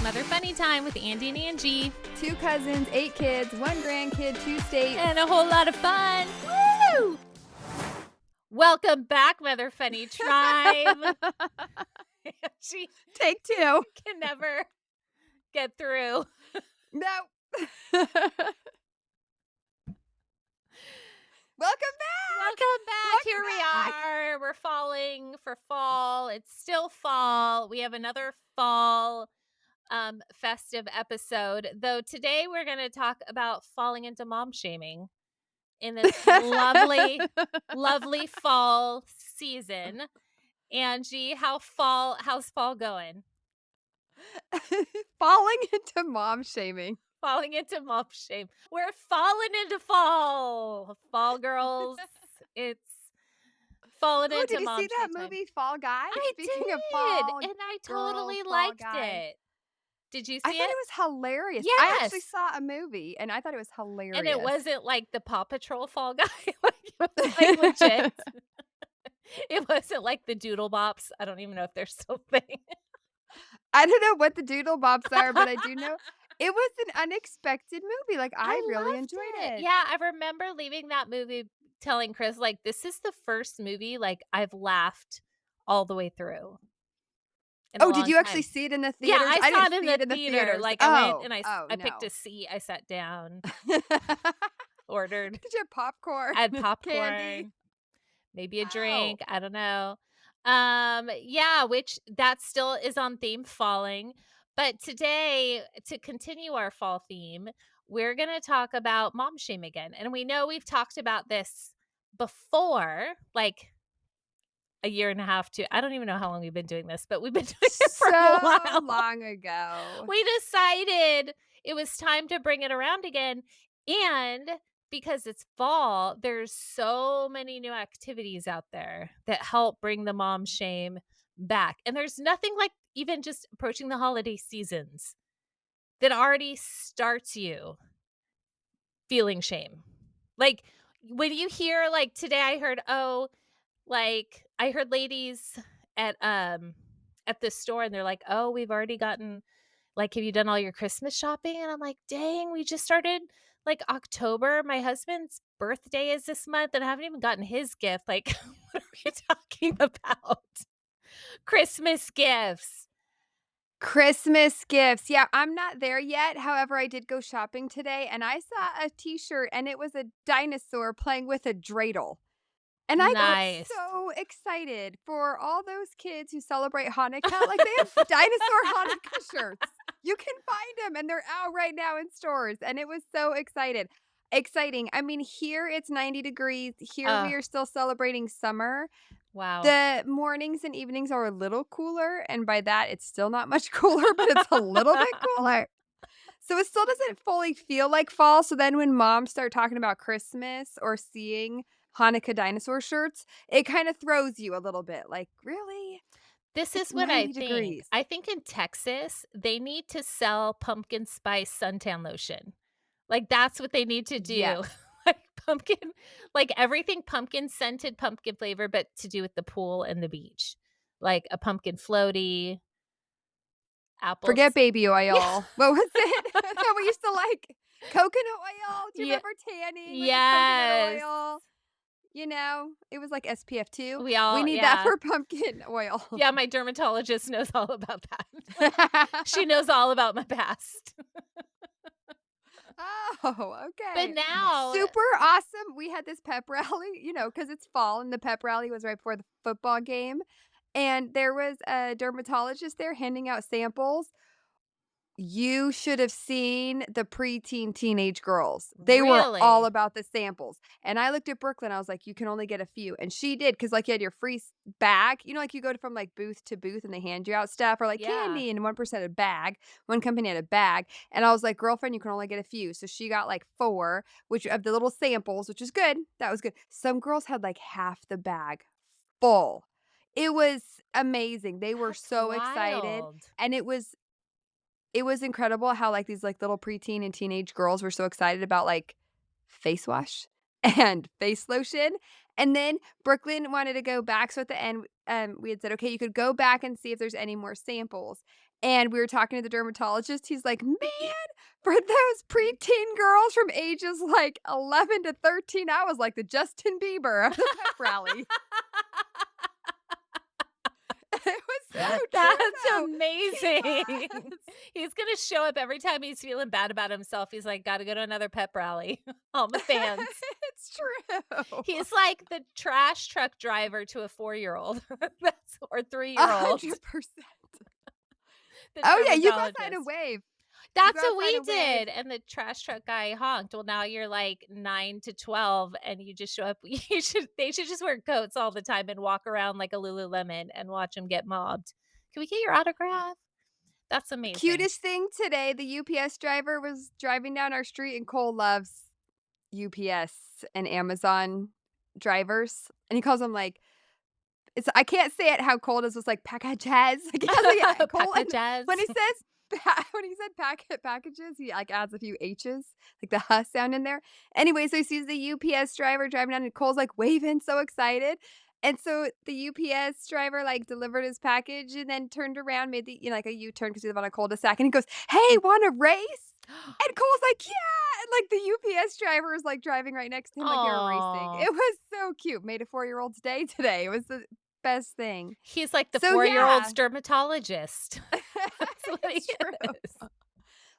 Mother Funny Time with Andie and Angie. 2 cousins, 8 kids, 1 grandkid, 2 states. And a whole lot of fun. Woo! Welcome back, Mother Funny Tribe. She Take 2. can never get through. No. Welcome back. Welcome back. Here we are. We're falling for fall. It's still fall. We have another fall festive episode, though today we're going to talk about falling into mom shaming in this lovely fall season. Angie, how's fall going? Falling into mom shaming. Falling into mom shame. We're falling into fall girls. It's falling into did you mom see that shame movie Fall Guy? I Speaking did, of fall, and I girls, totally Fall liked Guy. it. Did you see I thought it was hilarious. Yes. I actually saw a movie, and I thought it was hilarious. And it wasn't like the Paw Patrol Fall Guy. Like, it was like legit. It wasn't like the Doodle Bops. I don't even know if they're still a thing. I don't know what the Doodle Bops are, but I do know it was an unexpected movie. Like, I really loved enjoyed it. Yeah, I remember leaving that movie telling Chris, like, this is the first movie, like, I've laughed all the way through. Oh, did you actually see it in the theaters? Yeah, I saw it in the theater. theaters. Like, I went and I no. picked a seat. I sat down, ordered. Did you have popcorn? I had popcorn, candy? maybe a drink. I don't know. Yeah, which that still is on theme, falling. But today, to continue our fall theme, we're going to talk about mom shame again. And we know we've talked about this before, like a year and a half to, I don't even know how long we've been doing this, but we've been doing it for a while. Long ago. We decided it was time to bring it around again. And because it's fall, there's so many new activities out there that help bring the mom shame back. And there's nothing like even just approaching the holiday seasons that already starts you feeling shame. Like when you hear, like today I heard, like I heard ladies at the store and they're like, oh, we've already gotten, like, have you done all your Christmas shopping? And I'm like, dang, we just started like October. My husband's birthday is this month and I haven't even gotten his gift. Like, what are we talking about? Christmas gifts. Christmas gifts. Yeah, I'm not there yet. However, I did go shopping today and I saw a t-shirt and it was a dinosaur playing with a dreidel. And I Nice. got so excited for all those kids who celebrate Hanukkah. Like, they have dinosaur Hanukkah shirts. You can find them, and they're out right now in stores. And it was so exciting. I mean, here it's 90 degrees. Here we are still celebrating summer. Wow. The mornings and evenings are a little cooler. And by that, it's still not much cooler, but it's a little bit cooler. So it still doesn't fully feel like fall. So then when moms start talking about Christmas or seeing Hanukkah dinosaur shirts, it kind of throws you a little bit. Like, really? This It's is what I 90 think. degrees. I think in Texas, they need to sell pumpkin spice suntan lotion. Like, that's what they need to do. Yes. Like pumpkin, like everything pumpkin scented, pumpkin flavor, but to do with the pool and the beach. Like a pumpkin floaty, apples. Forget baby oil. Yeah. What was it? That we used to like? Coconut oil. Do you remember tanning with the coconut oil? You know, it was like SPF 2. We need that for pumpkin oil. Yeah, my dermatologist knows all about that. She knows all about my past. Oh, okay. But now, super awesome. We had this pep rally, you know, because it's fall and the pep rally was right before the football game. And there was a dermatologist there handing out samples. You should have seen the preteen teenage girls. They were all about the samples. And I looked at Brooklyn. I was like, you can only get a few. And she did, because like you had your free bag. You know, like you go from like booth to booth and they hand you out stuff, or like candy, and 1% had a bag. One company had a bag. And I was like, girlfriend, you can only get a few. So she got like 4, which of the little samples, which is good. That was good. Some girls had like half the bag full. It was amazing. They were so excited. And it was incredible how like these like little preteen and teenage girls were so excited about like face wash and face lotion. And then Brooklyn wanted to go back, so at the end, we had said, "Okay, you could go back and see if there's any more samples." And we were talking to the dermatologist, he's like, "Man, for those preteen girls from ages, like, 11 to 13, I was like the Justin Bieber of the pep rally." It was so true, That's though. He amazing. was. He's gonna show up every time he's feeling bad about himself. He's like, "Gotta go to another pep rally." All the fans. It's true. He's like the trash truck driver to a 4-year-old. That's or 3-year-old, 100%. the Oh, yeah, you go outside and dermatologist. wave. You go That's what outside we and wave. did, and the trash truck guy honked. Well, now you're like 9 to 12 and you just show up they should just wear coats all the time and walk around like a Lululemon and watch them get mobbed. "Can we get your autograph?" That's amazing. Cutest thing today, the UPS driver was driving down our street, and Cole loves UPS and Amazon drivers, and he calls them, like, it's I can't say it how Cole does, it's like, "packages." Like, he does it Cole, and when he Packages. says when he said packages, he, like, adds a few H's, like the "huh" sound in there. Anyway, so he sees the UPS driver driving down, and Cole's, like, waving, so excited, and so the UPS driver, like, delivered his package and then turned around, made the like, a U-turn because he lived on a cul-de-sac, and he goes, "Hey, wanna race?" And Cole's like, "Yeah!" And, like, the UPS driver is, like, driving right next to him like they were racing. Aw. It was so cute. Made a four-year-old's day today. It was the best thing. He's like the So, 4-year-old's yeah. dermatologist. That's what he It's true. is.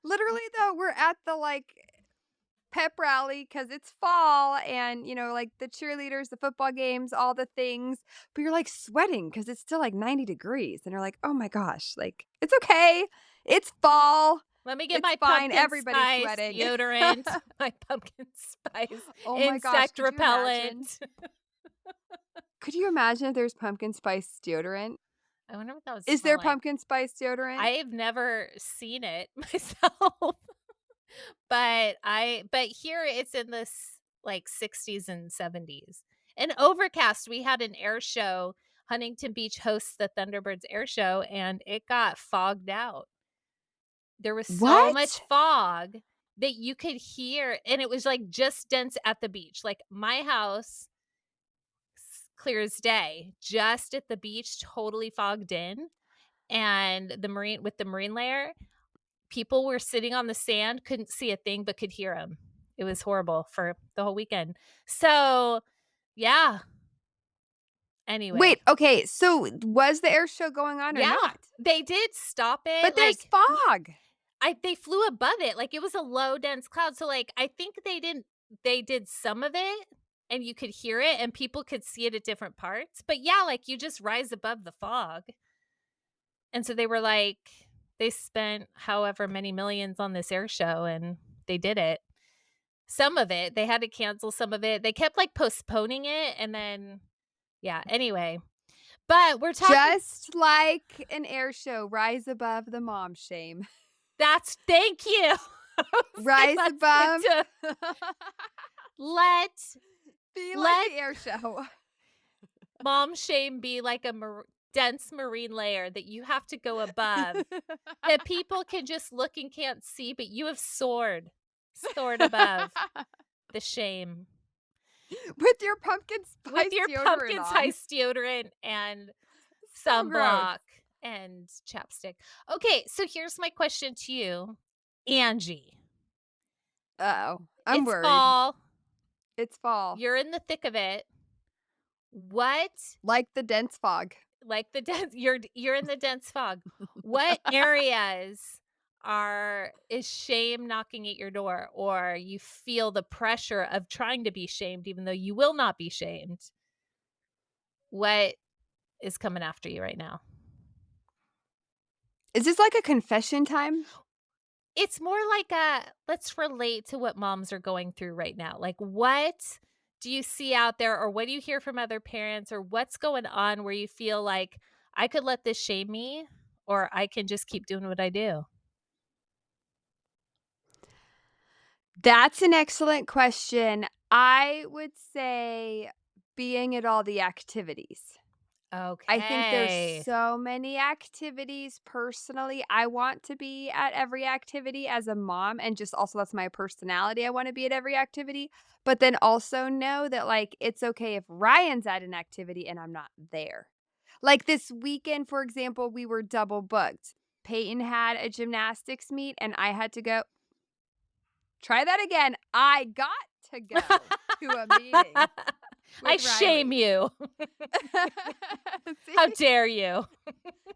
Literally, though, we're at the, like, pep rally because it's fall and, like, the cheerleaders, the football games, all the things, but you're, like, sweating because it's still, like, 90 degrees, and you're like, "Oh my gosh," like, "It's okay. It's fall. Let me get It's my fine. pumpkin Everybody's spice sweating." deodorant, my pumpkin spice Oh my gosh, insect could you imagine? repellent. Could you imagine if there's pumpkin spice deodorant? I wonder what that would Is smell there like. pumpkin spice deodorant? I've never seen it myself, but here it's in this, like, 60s and 70s. And Overcast, we had an air show. Huntington Beach hosts the Thunderbirds air show, and it got fogged out. There was so much What? fog that you could hear and it was, like, just dense at the beach. Like, my house, clear as day, just at the beach, totally fogged in, and the marine layer, people were sitting on the sand, couldn't see a thing, but could hear them. It was horrible for the whole weekend. So, yeah, anyway. Wait, okay, so was the air show going on or Yeah, not? they did stop it, But there's like, fog. they flew above it, like, it was a low dense cloud, so, like, I think they did some of it, and you could hear it, and people could see it at different parts, but yeah, like, you just rise above the fog, and so they were like they spent however many millions on this air show, and they did it. Some of it, they had to cancel some of it, they kept, like, postponing it, and then yeah, anyway, but we're talking Just like an air show, rise above the mom shame. that's thank you. I was like, Rise let's stick above. to let Be like let the air show. mom shame be like a dense marine layer that you have to go above, that people can just look and can't see, but you have soared above the shame With your pumpkin with spice your deodorant pumpkin on. spice deodorant and So gross. sunblock and chapstick. Okay, so here's my question to you, Angie. Uh-oh, I'm It's worried. fall. It's fall. You're in the thick of it. What Like the dense fog. like the dense you're in the dense fog. What areas are is shame knocking at your door or you feel the pressure of trying to be shamed even though you will not be shamed? What is coming after you right now? Is this like a confession time? It's more like a let's relate to what moms are going through right now. Like, what do you see out there, or what do you hear from other parents, or what's going on where you feel like I could let this shame me, or I can just keep doing what I do? That's an excellent question. I would say being at all the activities. I think there's Okay. so many activities personally. I want to be at every activity as a mom, and just also that's my personality. I want to be at every activity, but then also know that like it's okay if Ryan's at an activity and I'm not there. Like this weekend, for example, we were double booked. Peyton had a gymnastics meet and I had to go. Try that again. I got to go to a meeting I with shame Riley. you. See? How dare you?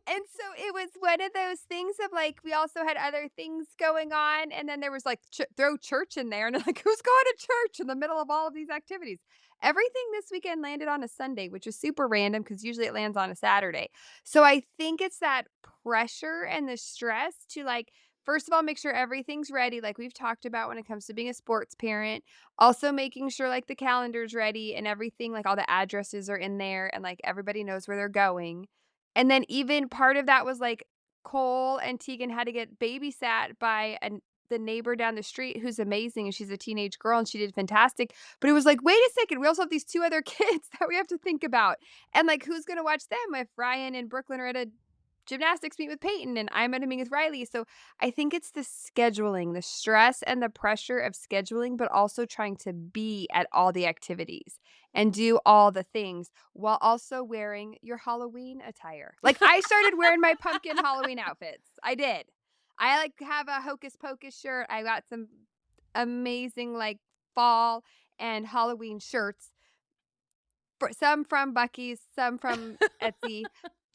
And so it was one of those things of like, we also had other things going on. And then there was like, throw church in there. And like, who's going to church in the middle of all of these activities? Everything this weekend landed on a Sunday, which is super random because usually it lands on a Saturday. So I think it's that pressure and the stress to like, first of all, make sure everything's ready, like we've talked about when it comes to being a sports parent. Also, making sure like the calendar's ready and everything, like all the addresses are in there and like everybody knows where they're going. And then even part of that was, like, Cole and Tegan had to get babysat by the neighbor down the street who's amazing, and she's a teenage girl, and she did fantastic, but it was like, "Wait a second, we also have these 2 other kids that we have to think about." And, like, who's gonna watch them if Ryan and Brooklyn are at a gymnastics meet with Peyton and I'm at a meet with Riley? So, I think it's the scheduling, the stress and the pressure of scheduling, but also trying to be at all the activities and do all the things while also wearing your Halloween attire. Like, I started wearing my pumpkin Halloween outfits. I did. I, like, have a Hocus Pocus shirt. I got some amazing, like, fall and Halloween shirts. For some from Bucky's, some from Etsy.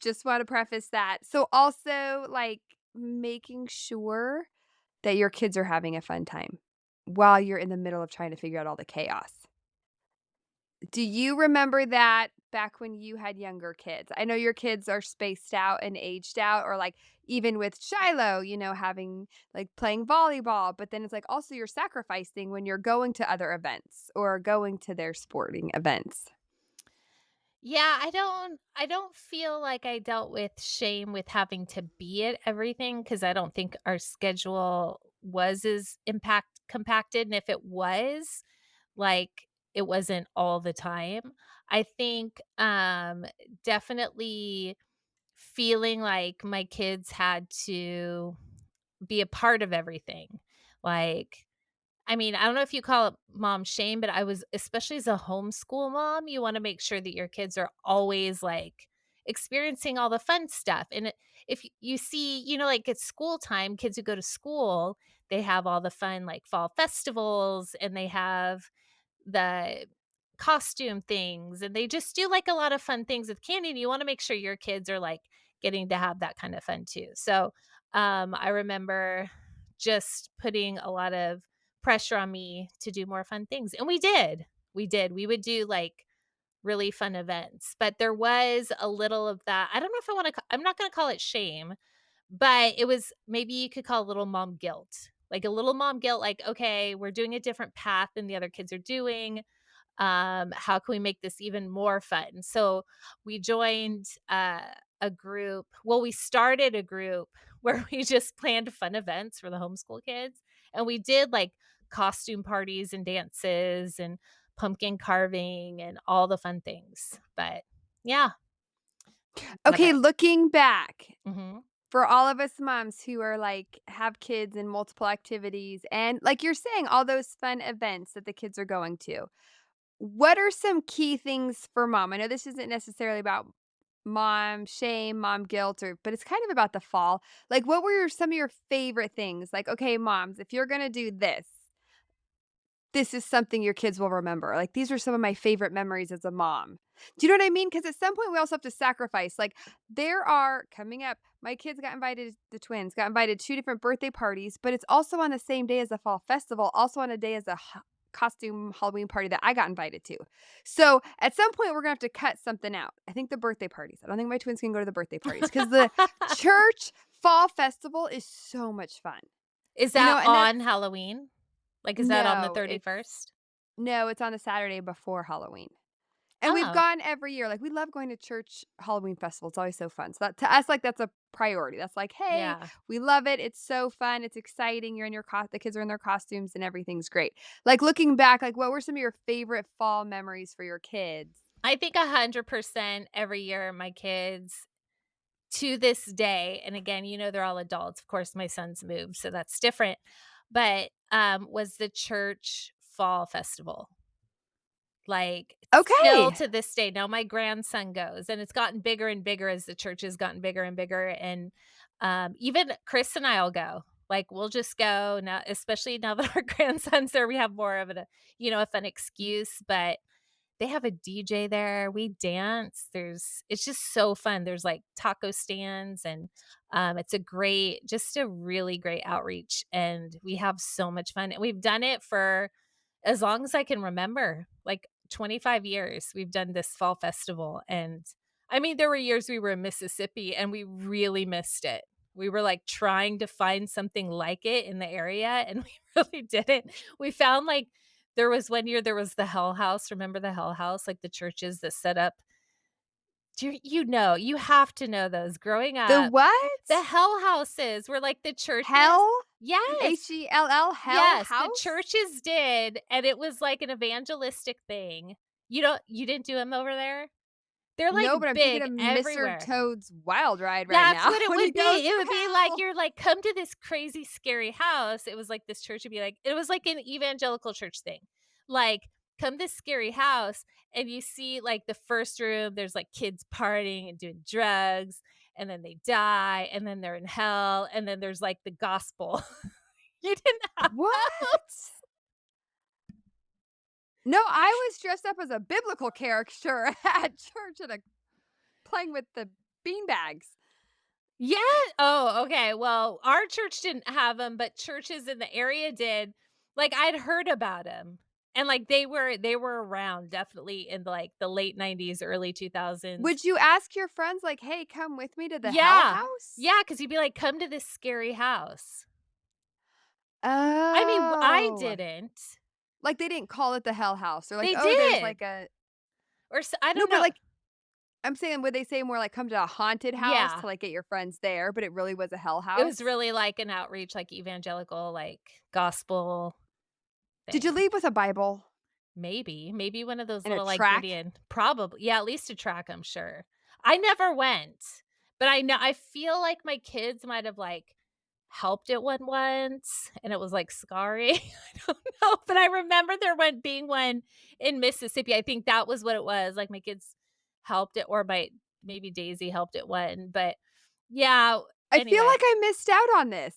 Just wanna preface that. So, also, like, making sure that your kids are having a fun time while you're in the middle of trying to figure out all the chaos. Do you remember that back when you had younger kids? I know your kids are spaced out and aged out, or like even with Shiloh, having like playing volleyball, but then it's like also you're sacrificing when you're going to other events or going to their sporting events. Yeah, I don't feel like I dealt with shame with having to be at everything because I don't think our schedule was as impact compacted, and if it was, like, it wasn't all the time. I think, definitely feeling like my kids had to be a part of everything. Like, I mean, I don't know if you call it mom shame, but I was especially as a homeschool mom, you wanna make sure that your kids are always, like, experiencing all the fun stuff, and if you see, like, at school time, kids who go to school, they have all the fun, like, fall festivals, and they have the costume things, and they just do, like, a lot of fun things with candy, and you wanna make sure your kids are, like, getting to have that kind of fun too. So, I remember just putting a lot of pressure on me to do more fun things, and we did. We did. We would do, like, really fun events, but there was a little of that. I don't know if I wanna I'm not gonna call it shame, but it was maybe you could call it little mom guilt. Like, a little mom guilt, like, "Okay, we're doing a different path than the other kids are doing. How can we make this even more fun?" So we joined a group. Well, we started a group where we just planned fun events for the homeschool kids. And we did like costume parties and dances and pumpkin carving and all the fun things. But yeah, love Okay, it. looking back, Hmm. for all of us moms who are like have kids in multiple activities and like you're saying, all those fun events that the kids are going to. What are some key things for mom? I know this isn't necessarily about mom shame, mom guilt, but it's kind of about the fall. Like, what were some of your favorite things? Like, okay, moms, if you're gonna do this, this is something your kids will remember. Like, these are some of my favorite memories as a mom. Do you know what I mean? Because at some point we also have to sacrifice. Like, there are coming up, my kids got invited, the twins got invited 2 different birthday parties, but it's also on the same day as the fall festival, also on a day as a costume Halloween party that I got invited to. So at some point we're gonna have to cut something out. I think the birthday parties. I don't think my twins can go to the birthday parties because the church fall festival is so much fun. Is that And that's on Halloween? Like, is that on the no, 31st? it's on the Saturday before Halloween. And we've Oh, gone every year. Like, we love going to church Halloween festival. It's always so fun. So that to us, like, that's a priority. That's like, hey, yeah. we love it. It's so fun. It's exciting. You're in your the kids are in their costumes and everything's great. Like looking back, like what were some of your favorite fall memories for your kids? I think 100% every year my kids to this day, and again, they're all adults. Of course, my son's moved, so that's different. But was the church fall festival. Like, still Okay. to this day, now my grandson goes, and it's gotten bigger and bigger as the church has gotten bigger and bigger, and, even Chris and I'll go. Like, we'll just go now, especially now that our grandson's there, we have more of a fun excuse, but they have a DJ there, we dance, it's just so fun, there's, like, taco stands, and, it's just a really great outreach, and we have so much fun, and we've done it for as long as I can remember, like 25 years, we've done this fall festival, and I mean, there were years we were in Mississippi and we really missed it. We were, like, trying to find something like it in the area, and we really didn't. We found, like, there was one year there was the Hell House, remember the Hell House? Like, the churches that set up you have to know those. Growing The up, the what? Hell Houses were, like, the churches. Hell? Yes. Hell? Hell Yes, the house? churches did, and it was like an evangelistic thing. You didn't do them over there? They're, like, No, but I'm thinking big of Mr. everywhere. Toad's Wild Ride right That's now what it when he would goes be. It to would be like hell. you're like, "Come to this crazy, scary house." It was like this church would be like it was like an evangelical church thing. Like, "Come to this scary house," and you see, like, the first room, there's, like, kids partying and doing drugs, and then they die, and then they're in hell, and then there's, like, the gospel. You didn't have What? those? No, I was dressed up as a biblical character at church and playing with the beanbags. Yeah. Oh, okay. Well, our church didn't have them, but churches in the area did. Like, I'd heard about them, and, like, they were around definitely in, like, the late '90s, early 2000s. Would you ask your friends like, "Hey, come with me to the Hell Yeah. House?" Yeah, because 'cause you'd be like, "Come to this scary house." I mean, I Oh. didn't. Like, they didn't call it the Hell House. They're like, They "Oh, there's did, like a" or I No, don't but, know. like, I'm saying, would they say more like, "Come to a haunted house," Yeah. to, like, get your friends there, but it really was a Hell It was House? really like an outreach, like, evangelical, like, gospel Did you thing. leave with a Bible Maybe one of those and a little, like, track? Gideon probably, yeah, at least a track, I'm sure. I never went, but I feel like my kids might have, like, helped it one once, and it was, like, scarring. I don't know, but I remember there being one in Mississippi. I think that was what it was, like, my kids helped it, or maybe Daisy helped it one, but yeah, I feel anyway. like I missed out on this.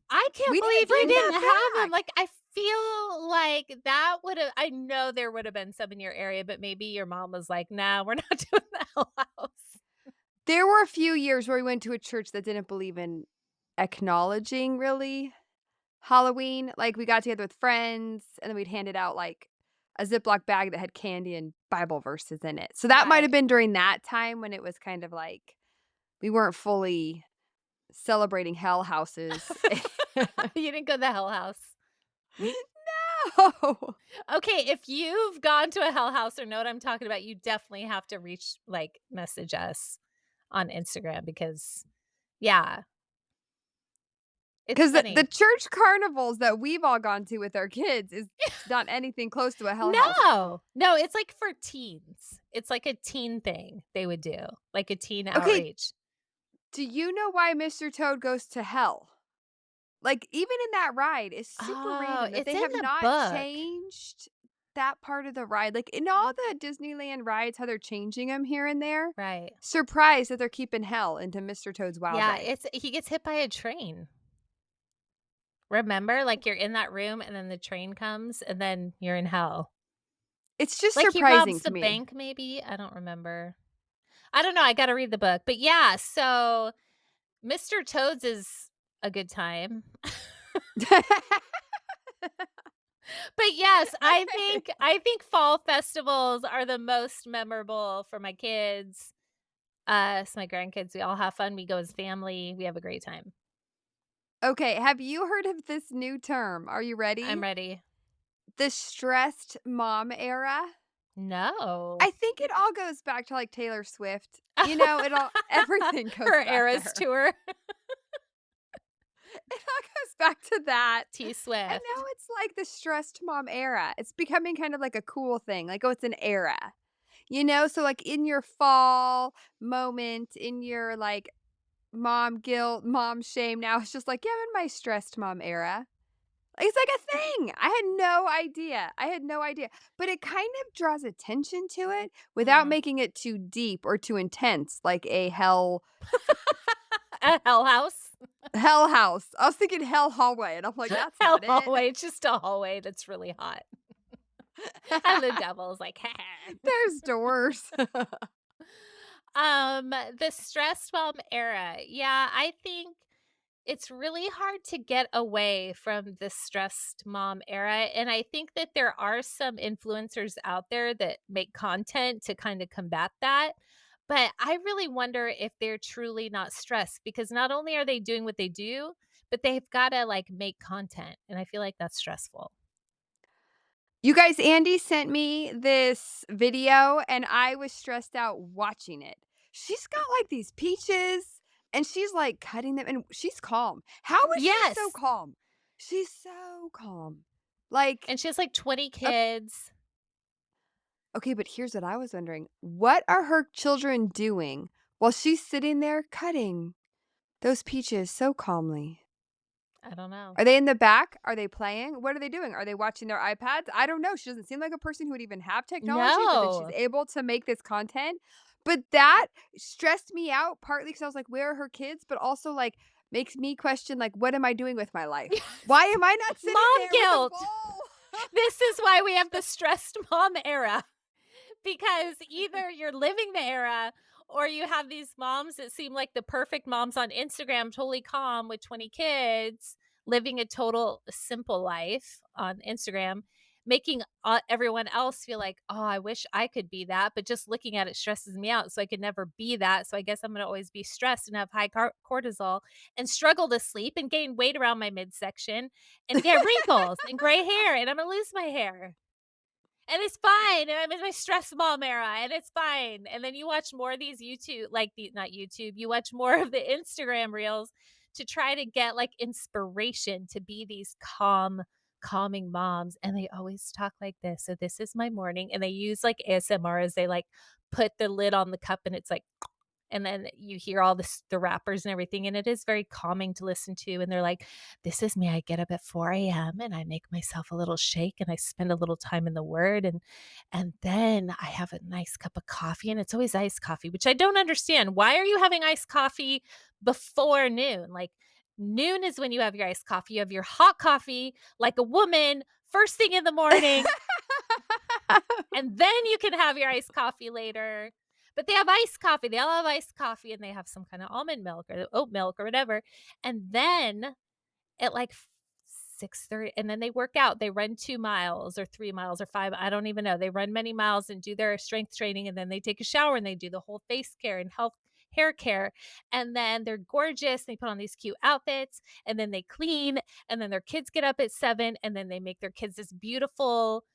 I can't We need to believe you bring didn't that have them. back. Like, I feel like that would've I know there would've been some in your area, but maybe your mom was like, "Nah, we're not doing the Hell House." There were a few years where we went to a church that didn't believe in acknowledging, really, Halloween. Like, we got together with friends, and then we'd handed out, like, a Ziploc bag that had candy and Bible verses in it. So that might have Right. been during that time when it was kind of like we weren't fully celebrating hell houses. You didn't go to the Hell House. No. Okay, if you've gone to a Hell House or know what I'm talking about, you definitely have to message us on Instagram because yeah, it's 'Cause the funny. church carnivals that we've all gone to with our kids is not anything close to a hell house. No, it's, like, for teens. It's like a teen thing they would do, like a teen Okay, outreach. do you know why Mr. Toad goes to hell? Like, even in that ride, it's super Oh, random that it's they in have the not book. changed that part of the ride. Like, in all the Disneyland rides, how they're changing them here and there, Right. surprised that they're keeping hell into Mr. Toad's Wild Yeah, Ride. he gets hit by a train. Remember? Like, you're in that room, and then the train comes, and then you're in hell. It's just Like, he surprising robs to the me. bank, maybe? I don't remember. I don't know, I gotta read the book. But, yeah, so Mr. Toad's is a good time. But, yes, I Okay. think I think fall festivals are the most memorable for my kids, us, my grandkids, we all have fun, we go as family, we have a great time. Okay, have you heard of this new term? Are you I'm ready? ready. The stressed mom era? No. I think it all goes back to, like, Taylor Swift. You know, it all everything goes Her back to Eras her. tour. It all goes back to that. T And now Swift. it's like the stressed mom era. It's becoming kind of like a cool thing. Like, oh, it's an era. You know, so, like, in your fall moment, in your, like, mom guilt, mom shame, now it's just like, "Yeah, I'm in my stressed mom era." It's like a thing. I had no idea. I had no idea. But it kind of draws attention to it without Mhm. making it too deep or too intense, like a A hell house? hell house. I was thinking hell hallway, and I'm like, "That's Hell not it." hallway, it's just a hallway that's really hot. And the devil's like, There's doors. The stressed mom era. Yeah, I think it's really hard to get away from the stressed mom era, and I think that there are some influencers out there that make content to kinda combat that, but I really wonder if they're truly not stressed because not only are they doing what they do, but they've gotta, like, make content, and I feel like that's stressful. You guys, Andy sent me this video, and I was stressed out watching it. She's got, like, these peaches, and she's, like, cutting them, and she's calm. How is she so Yes, calm? She's so calm. Like, and she has, like, 20 ok kids. okay, but here's what I was wondering. What are her children doing while she's sitting there cutting those peaches so calmly? I don't know. Are they in the back? Are they playing? What are they doing? Are they watching their iPads? I don't know. She doesn't seem like a person who would even have technology, but then she's No. able to make this content. But that stressed me out partly because I was like, where are her kids? But also like makes me question like, what am I doing with my life? Why am I not sitting Mom there with a guilt. bowl? This is why we have the stressed mom era. Because either you're living the era or you have these moms that seem like the perfect moms on Instagram, totally calm with 20 kids, living a total simple life on Instagram, making everyone else feel like, oh, I wish I could be that. But just looking at it stresses me out. So I could never be that. So I guess I'm going to always be stressed and have high cortisol and struggle to sleep and gain weight around my midsection and get wrinkles and gray hair. And I'm going to lose my hair. And it's fine, and I'm in my stress mom era, and it's fine, and then you watch more of these YouTube like, the not YouTube, you watch more of the Instagram reels to try to get, like, inspiration to be these calming moms, and they always talk like this, "So this is my morning," and they use, like, ASMR as they, like, put the lid on the cup, and it's like and then you hear all the rappers and everything, and it is very calming to listen to, and they're like, "This is me, I get up at 4 a.m. and I make myself a little shake, and I spend a little time in the Word, and then I have a nice cup of coffee," and it's always iced coffee, which I don't understand. Why are you having iced coffee before noon? Like, noon is when you have your iced coffee. You have your hot coffee like a woman first thing in the morning, and then you can have your iced coffee later. But they have iced coffee. They all have iced coffee and they have some kind of almond milk or oat milk or whatever. And then at like 6:30 and then they work out. They run 2 miles or 3 miles or 5, I don't even know. They run many miles and do their strength training and then they take a shower and they do the whole face care and health hair care and then they're gorgeous. They put on these cute outfits and then they clean and then their kids get up at 7 and then they make their kids this beautiful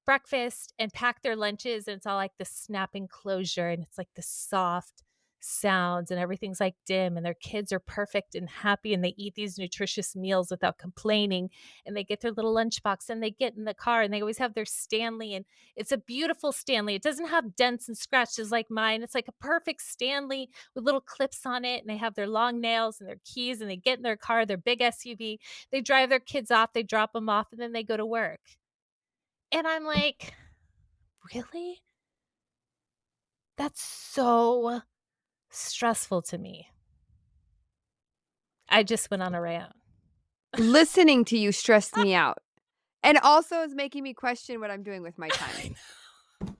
breakfast and pack their lunches, and it's all like the snapping closure, and it's like the soft sounds, and everything's like dim, and their kids are perfect and happy, and they eat these nutritious meals without complaining, and they get their little lunchbox, and they get in the car, and they always have their Stanley, and it's a beautiful Stanley. It doesn't have dents and scratches like mine. It's like a perfect Stanley with little clips on it, and they have their long nails and their keys, and they get in their car, their big SUV. They drive their kids off, they drop them off, and then they go to work. And I'm like, "Really? That's so stressful to me." I just went on a rant. Listening to you stressed me out. And also is making me question what I'm doing with my time. I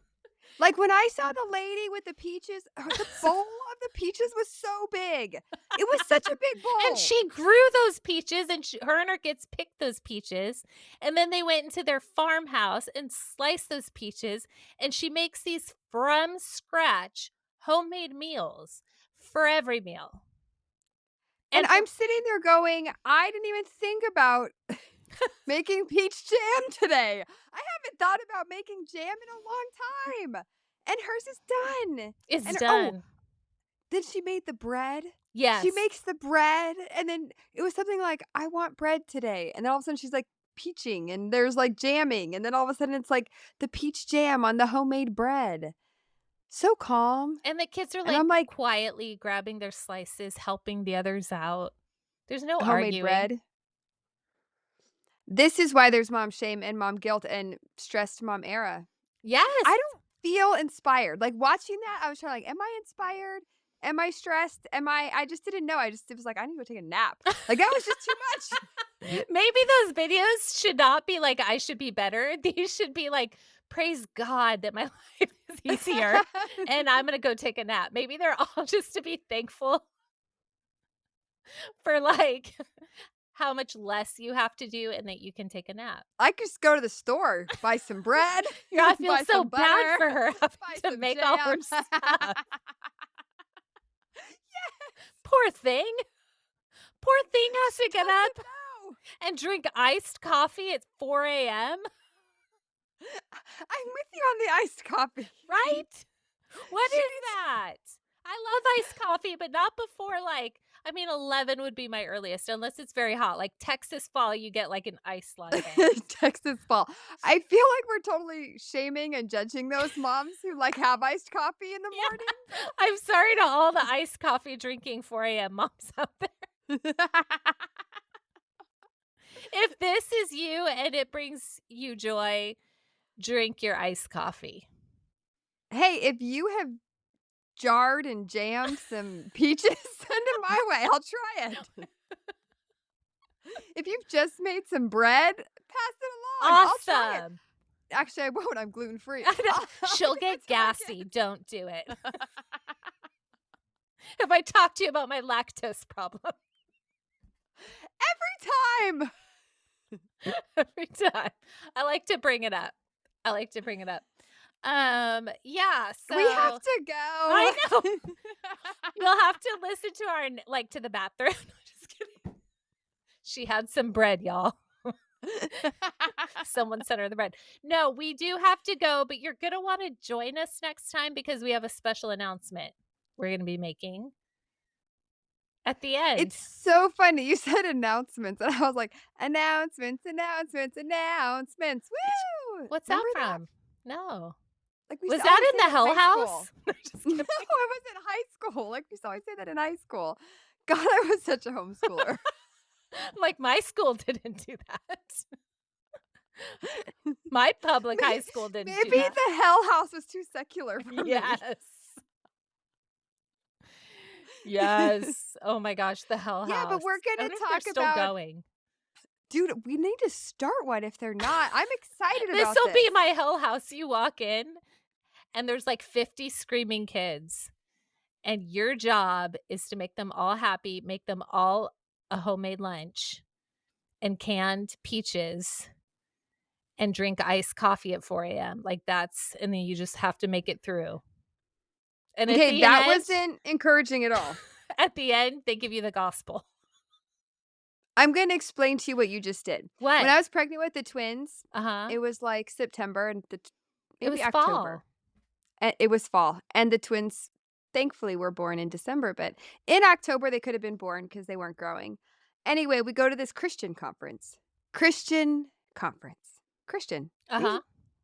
Like, when I saw the lady with the peaches, the bowl of the peaches was so big. It was such a big And bowl. she grew those peaches, and her and her kids picked those peaches, and then they went into their farmhouse and sliced those peaches, and she makes these from scratch homemade meals for every meal. And And for I'm sitting there going, I didn't even think about making peach jam today. I haven't thought about making jam in a long time. And hers is done. it's And oh, done. then she made the bread. She Yes. makes the bread. And then it was something like, I want bread today. And then all of a sudden she's like peaching and there's like jamming. And then all of a sudden it's like the peach jam on the homemade bread. So calm, And the kids are, and like, I'm like, quietly grabbing their slices, helping the others out. There's no homemade arguing. bread. This is why there's mom shame and mom guilt and stressed mom era. Yes. I don't feel inspired. Like, watching that, I was trying like, "Am I inspired? Am I stressed? Am I just didn't know. I just it was like, "I need to go take a nap." Like, that was just too much. Maybe those videos should not be like, "I should be better." These should be like, "Praise God that my life is easier, and I'm gonna go take a nap." Maybe they're all just to be thankful for, like, how much less you have to do and that you can take a nap. I could just go to the store, buy some bread, Yeah, I feel buy so some bad butter, for her having buy to some make all her jam. stuff. Poor thing. Poor thing has She to get doesn't up know. and drink iced coffee at 4 a.m., I'm with you on the iced coffee. right? What She is needs that? I love iced coffee, but not before, like, I mean, 11 would be my earliest, unless it's very hot. Like Texas fall, you get like an iced latte. Texas fall. I feel like we're totally shaming and judging those moms who, like, have iced coffee in the Yeah. I'm sorry to all the iced coffee drinking 4 a.m. moms out there. morning. If this is you and it brings you joy, drink your iced coffee. Hey, if you have jarred and jammed some peaches, send it my way. I'll try it. If you've just made some bread, pass it along. I'll try it. Awesome. Actually, I won't. I'm gluten free. I know. I'll She'll give it get to my gassy. kids. Don't do it. If I talk to you about my lactose problem Every time. every time. I like to bring it up. I like to bring it up. Yeah, We have so to go. I know. You'll have to listen to our like, to the bathroom. No, just kidding. She had some bread, y'all. Someone sent her the bread. No, we do have to go, but you're gonna wanna join us next time because we have a special announcement we're gonna be making at the It's end. so funny. You said announcements, and I was like, announcements, announcements, announcements. Woo! What's that Remember that? from? No. Like, we used Was to that always in say the that in Hell high school. House? No, just No, kidding. it was in high school. Like, we used to always say that in high school. God, I was such a homeschooler. Like, my school didn't do that. My public high May school didn't do maybe that. the Hell House was too secular for me. Yes. Yes. Oh my gosh, the Hell Yeah, but House. we're I gonna wonder if they're talk still about going. dude, we need to start one if they're not. I'm excited about This'll this. be my Hell House. You walk in, and there's, like, 50 screaming kids, and your job is to make them all happy, make them all a homemade lunch and canned peaches and drink iced coffee at 4 a.m. Like, that's and then you just have to make it through. And Okay, that wasn't encouraging at all. at the end, they give you the gospel. I'm gonna explain to you what you just did. When What? I was pregnant with the twins, Uh-huh. it was, like, September and It maybe was October. fall. And it was fall, and the twins, thankfully, were born in December, but in October, they could have been born because they weren't growing. Anyway, we go to this Christian conference. Christian conference. Christian. See? Uh-huh.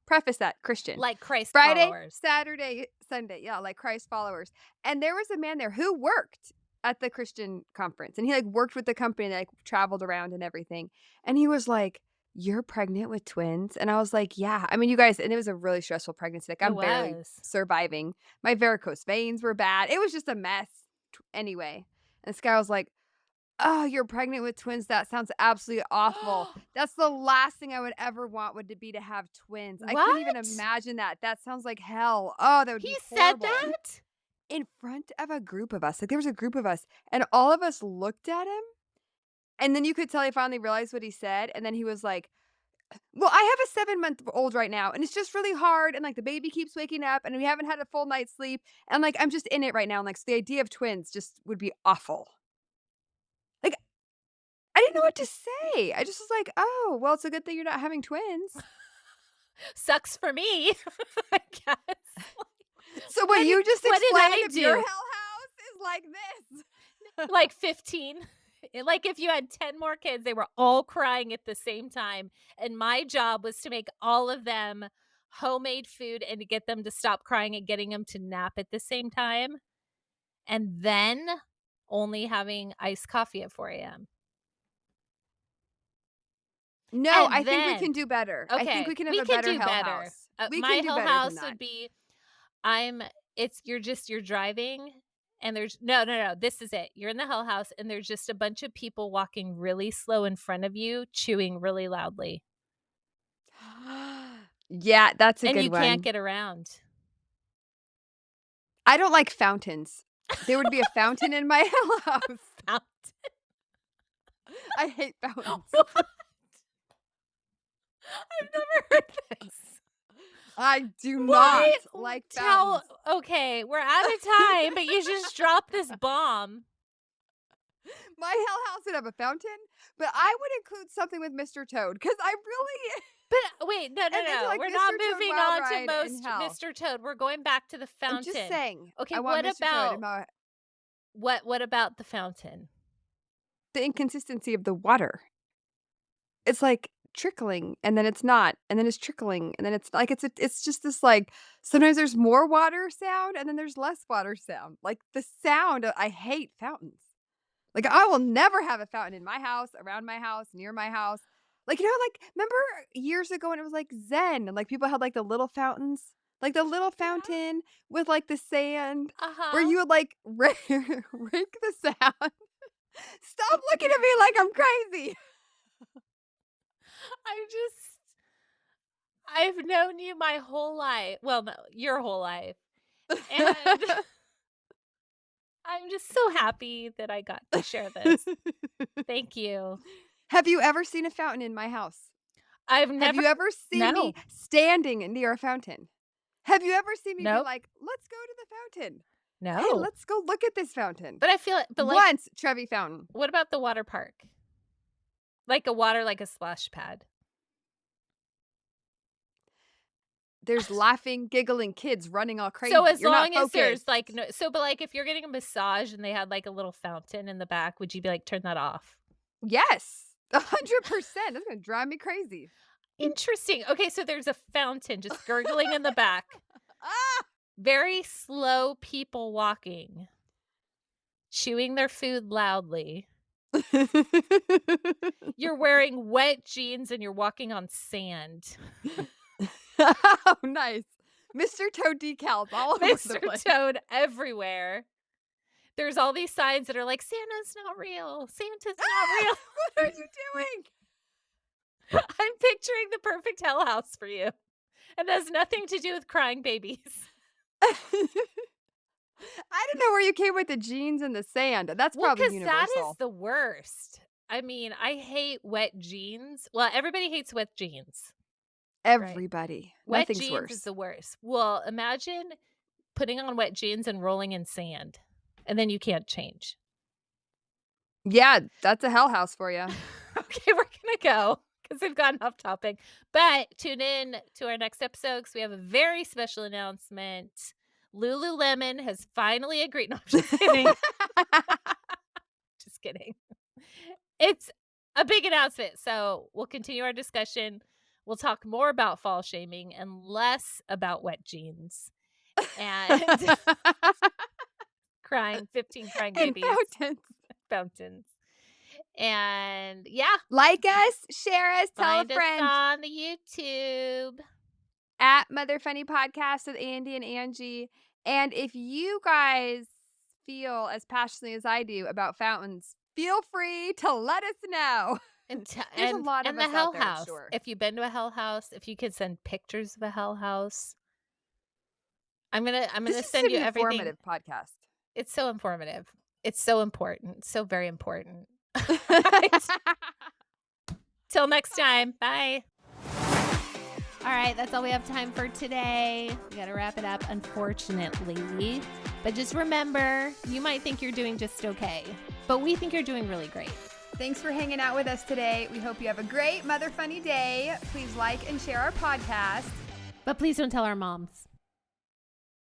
Preface that, Christian. Like Christ Friday, followers. Saturday, Sunday. Yeah, like Christ followers. And there was a man there who worked at the Christian conference, and he, like, worked with the company, like, traveled around and everything. And he was like, "You're pregnant with twins?" And I was like, "Yeah." I mean, you guys, and it was a really stressful pregnancy. Like, It I'm barely was. surviving. My varicose veins were bad. It was just a mess. Anyway, and this guy was like, "Oh, you're pregnant with twins? That sounds absolutely awful. That's the last thing I would ever want would to be to have twins. I couldn't even What? imagine that. That sounds like hell. Oh, that would He be said horrible." that? In front of a group of us. Like, there was a group of us, and all of us looked at him, and then you could tell he finally realized what he said, and then he was like, "Well, I have a 7-month-old right now, and it's just really hard, and, like, the baby keeps waking up, and we haven't had a full night's sleep, and, like, I'm just in it right now, and, like, so the idea of twins just would be awful." Like, I didn't know what to say. I just was like, "Oh, well, it's a good thing you're not having twins." Sucks for me, I guess. So what you just What did explained I of your hell do? house is like this. Like 15? Like, if you had 10 more kids, they were all crying at the same time, and my job was to make all of them homemade food and to get them to stop crying and getting them to nap at the same time, and then only having iced coffee at 4 a.m. No, I And think we then can do better. I think okay, we can have we a could better do Hell better. House. We My can do Hell better than House that. would be I'm it's you're driving and there's no, this is it. You're in the Hell House and there's just a bunch of people walking really slow in front of you, chewing really loudly, Yeah, that's a and good you can't one. get around. I don't like fountains. There would be a fountain in my Hell House. Found I hate fountains. What? I've never heard this. I do not Why? like Tell fountains. okay, we're out of time, but you just dropped this bomb. My Hell House would have a fountain, but I would include something with Mr. Toad because I really But wait, no, am into like we're not Mr. Toad moving Wild on to Ride and most hell. Mr. Toad. We're going back to the I'm just fountain. saying, Okay, I want what Mr. Toad in about my what about the fountain? the inconsistency of the water. It's like trickling and then it's not, and then it's trickling and then it's like it's just this like sometimes there's more water sound and then there's less water sound. Like the sound, I hate fountains. Like I will never have a fountain in my house, around my house, near my house. Like like remember years ago when it was like Zen and like people had like the little fountains, like the little Yeah. fountain with like the sand where Uh-huh. you would like rake the sound. Stop looking at me like I'm crazy. I'm just I've known you my whole life. Well, no, your whole life. And I'm just so happy that I got to share this. Thank you. Have you ever seen a fountain in my house? I've Have never you ever seen me No. standing near a fountain? Have you ever seen me be Nope. like, "Let's go to the fountain. Hey, No. let's go look at this fountain." But I feel it but, like, Once, Trevi Fountain. what about the water park? Like a splash pad. There's laughing, giggling kids running all crazy. So as You're not long as there's, focused. like, no so but, like, if you're getting a massage and they had, like, a little fountain in the back, would you be like, "Turn that off"? Yes, 100%. That's gonna drive me crazy. Interesting. Okay, so there's a fountain just gurgling in the back. Ah! Very slow people walking, chewing their food loudly. You're wearing wet jeans and you're walking on sand. Oh, nice. Mr. Toad decals all over the Mr. place. Toad everywhere. There's all these signs that are like, "Santa's not real. Santa's not real." What are you doing? I'm picturing the perfect hell house for you. And has nothing to do with crying babies. I don't know where you came with the jeans and the sand. That's Well, probably because that is universal. the worst. I mean, I hate wet jeans. Well, everybody hates wet jeans, right? Everybody. Wet Nothing's jeans is worse. the worst. Well, imagine putting on wet jeans and rolling in sand, and then you can't change. Yeah, that's a hell house for you. Okay, we're gonna go because we've gotten off topic. But tune in to our next episode because we have a very special announcement. Lululemon has finally agreed. No, I'm just kidding. Just kidding. It's a big announcement. So we'll continue our discussion. We'll talk more about fall shaming and less about wet jeans and crying, 15 crying And babies, fountains. fountains. And yeah, Like us, share us, tell a find us friend. on the YouTube. At Mother Funny Podcast with Andie and Angie. And if you guys feel as passionately as I do about fountains, feel free to let us know. There's a lot of and the us Hell out there, I'm House. sure. If you've been to a Hell House, if you could send pictures of a Hell House, I'm gonna This send is you an everything. informative podcast. It's so informative. It's so important. So very important. Right. Till next time. Bye. All right, that's all we have time for today. We got to wrap it up, unfortunately. But just remember, you might think you're doing just okay, but we think you're doing really great. Thanks for hanging out with us today. We hope you have a great Mother Funny day. Please like and share our podcast. But please don't tell our moms.